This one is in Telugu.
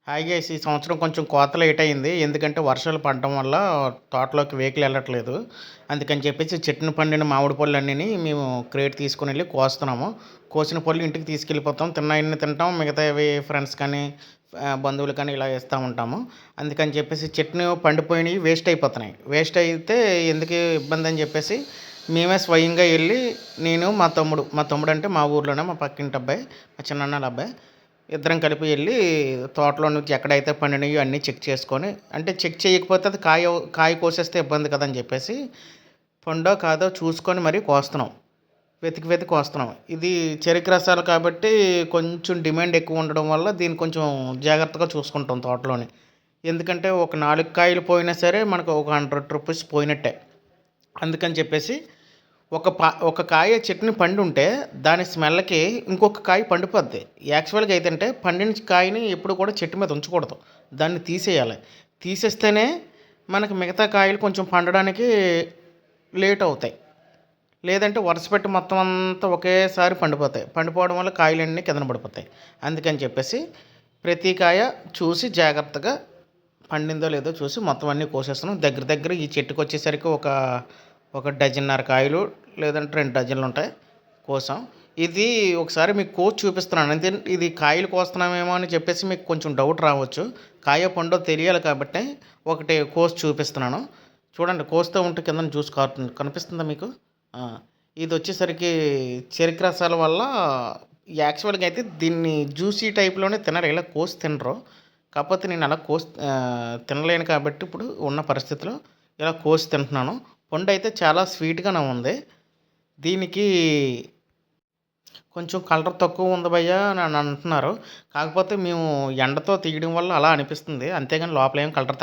Hi guys! ఈ సంవత్సరం కొంచెం కోత లేట్ అయింది. ఎందుకంటే వర్షాలు పడడం వల్ల తోటలోకి వెహికల్ ఎళ్ళట్లేదు. అందుకని చెప్పేసి చెట్టున పండిన మామిడి పళ్ళన్నీని మేము క్రేట్ తీసుకొనెళ్ళి కోస్తున్నాము. కోసిన పళ్ళు ఇంటికి తీసుకెళ్ళిపోతాం. తిన్నయన్ని తింటాం. మిగతావి ఫ్రెండ్స్ కానీ, బంధువులు కానీ ఇలా ఇస్తా ఉంటాము. అందుకని చెప్పేసి చెట్టున పండిపోయినయి వేస్ట్ అయిపోతున్నాయి. వేస్ట్ అయితే ఎందుకు ఇబ్బంది అని చెప్పేసి మేమే స్వయంగా ఎళ్ళి నేను, మా తమ్ముడంటే మా ఊర్లోనే మా పక్కింటి అబ్బాయి, మా చిన్నన్నోళ్ళ అబ్బాయి. ఇద్దరం కలిపి ఎళ్ళి తోటలో నుంచి ఎక్కడైతే పండినయో అన్నీ చెక్ చేసుకొని, అంటే చెక్ చేయకపోతే అది కాయ కోసేస్తే ఇబ్బంది కదని చెప్పేసి, పండో కాదో చూసుకొని మరీ కోస్తున్నాం. వెతికి వెతికి కోస్తున్నాం. ఇది చెరుకు రసాలు కాబట్టి కొంచెం డిమాండ్ ఎక్కువ ఉండడం వల్ల దీన్ని కొంచెం జాగ్రత్తగా చూసుకుంటాం తోటలోని. ఎందుకంటే ఒక 4 కాయలు పోయినా సరే మనకు ఒక రూ. 100 పోయినట్టే. అందుకని చెప్పేసి ఒక కాయ చెట్టుని పండుంటే దాని స్మెల్‌కి ఇంకొక కాయ పండిపోద్ది. యాక్చువల్‌గా ఏదంటే పండిన కాయని ఎప్పుడు కూడా చెట్టు మీద ఉంచకూడదు. దాన్ని తీసేయాలి. తీసేస్తేనే మనకి మిగతా కాయలు కొంచెం పండడానికి లేట్ అవుతాయి. లేదంటే వరుసపెట్టి మొత్తం అంతా ఒకేసారి పండిపోతాయి. పండిపోవడం వల్ల కాయలన్నీ కిందన పడిపోతాయి. అందుకని చెప్పేసి ప్రతి కాయ చూసి జాగ్రత్తగా పండిందో లేదో చూసి మొత్తం అన్నీ కోసేస్తున్నాం. దగ్గర దగ్గర ఈ చెట్టుకొచ్చేసరికి ఒక డజన్నర కాయలు లేదంటే 2 డజన్లుంటాయి కోసాం. ఇది ఒకసారి మీకు కోసి చూపిస్తున్నాను. అంతే, ఇది కాయలు కోస్తున్నామేమో అని చెప్పేసి మీకు కొంచెం డౌట్ రావచ్చు. కాయో పండో తెలియాలి కాబట్టి ఒకటి కోసి చూపిస్తున్నాను. చూడండి, కోస్తూ ఉంటే కిందన జ్యూస్ కారుతుంది. కనిపిస్తుందా మీకు? ఆ! ఇదొచ్చేసరికి చెరుకు రసాల వల్ల యాక్చువల్‌గా అయితే దీన్ని జ్యూసీ టైప్‌లోనే తినరు. ఇలా కోసి తినరు. కాకపోతే నేను అలా తినలేను కాబట్టి ఇప్పుడు ఉన్న పరిస్థితిలో ఇలా కోసి తింటున్నాను. పండయితే చాలా స్వీట్‌గానే ఉంది. దీనికి కొంచెం కలర్ తక్కువ ఉంది భయ్యా అని అంటున్నారు. కాకపోతే మేము ఎండతో తీయడం వల్ల అలా అనిపిస్తుంది. అంతేగాని లోపలేం కలర్